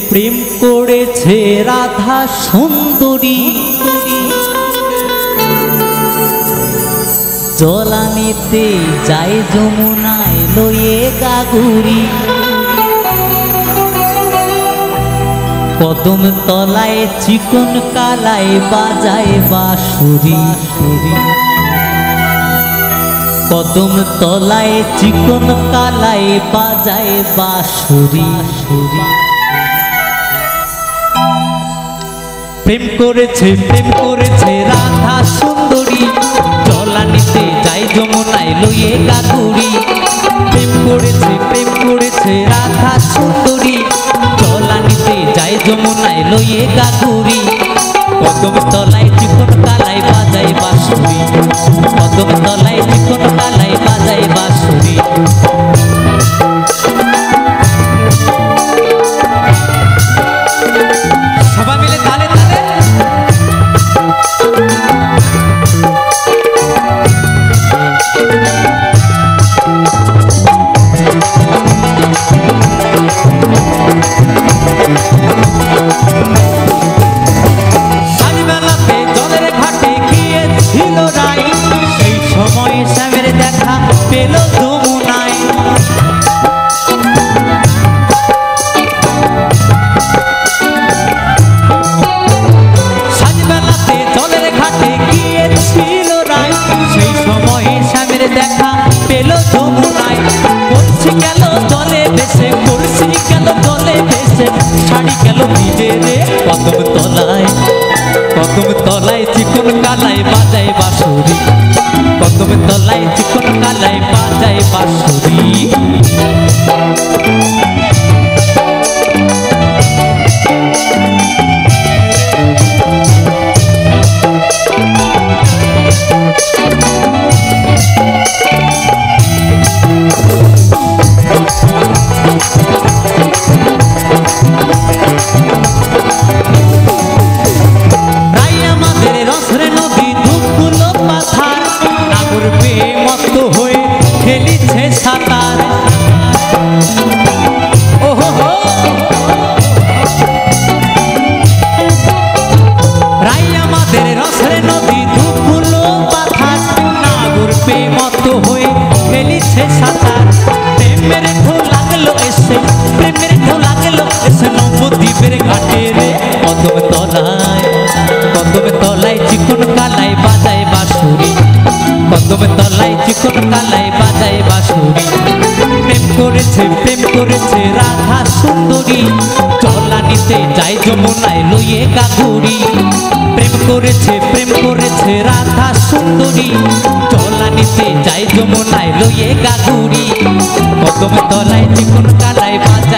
প্রেম করেছে রাধা সুন্দরী। জল আনিতে যায় যমুনায় লয়ে গাগুরি। কদম তলায় চিকন কালায় বাজায় বাঁশুরি। কদম তলায় চিকন কালায় বাজায় বাঁশুরি। প্রেম করেছে রাধা সুন্দরী। জল আনিতে যায় যমুনায় লইয়ে গাগুরি। প্রেম করেছে রাধা সুন্দরী। জল আনিতে যায় যমুনায় লইয়ে গাগুরি। কদম তলায় চিকন কালায় বাজায় বাঁশুরি। কদম তলায় চিকন কালায় বাজায় বাঁশুরি। সবাই মিলে তালে তালে আজবেলাতে জলের ঘাটে গিয়েছিল রাই। সেই সময় শ্যামের দেখা পেল যমুনায়। সাজবেলাতে জলের ঘাটে গিয়েছিল রাই। সেই সময় শ্যামের দেখা পেল যমুনায়। কলসি গেল জলে ভেসে, কলসি গেল জলে ভেসে, শাড়ি গেল ভিজে রে। কদম তলায় চিকন কালায় বাজায় বাঁশুরি। কদম তলায় চিকন কালায় বাজায় বাঁশুরি। খেলিছে সাঁতার। রাই আমাদের রসের নদী ধুকুলো পাথার। নাগর পেয়ে মত হয়ে খেলিছে সাঁতার। প্রেমের ঢেউ লাগলো এসে, প্রেমের ঢেউ লাগলো এসে নবদ্বীপের ঘাটে রে। কদম তলায় চিকন কালায় বাজায় বাঁশুরি। কদম তলায় চিকন কালায় বাজায় বাঁশুরি। প্রেম করেছে রাধা সুন্দরী। জল আনিতে যায় যমুনায় লইয়ে গাগুরি। প্রেম করেছে রাধা সুন্দরী। জল আনিতে যায় যমুনায় লইয়ে গাগুরি। কদম তলায় চিকন কালায় বাজায়